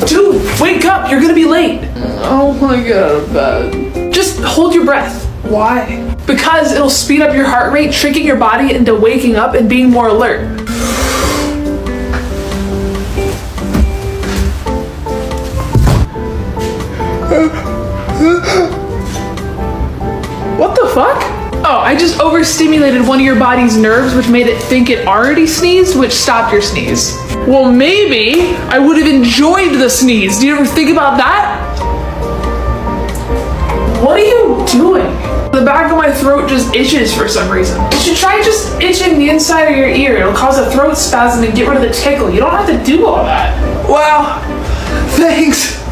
Dude, wake up, you're gonna be late. Oh my god, Just hold your breath. why? Because it'll speed up your heart rate, tricking your body into waking up and being more alert. What the fuck? Oh, I just overstimulated one of your body's nerves, which made it think it already sneezed, which stopped your sneeze. Well, maybe I would have enjoyed the sneeze. Do you ever think about that? What are you doing? The back of my throat just itches for some reason. You should try just itching the inside of your ear. It'll cause a throat spasm and get rid of the tickle. You don't have to do all that. Wow, thanks.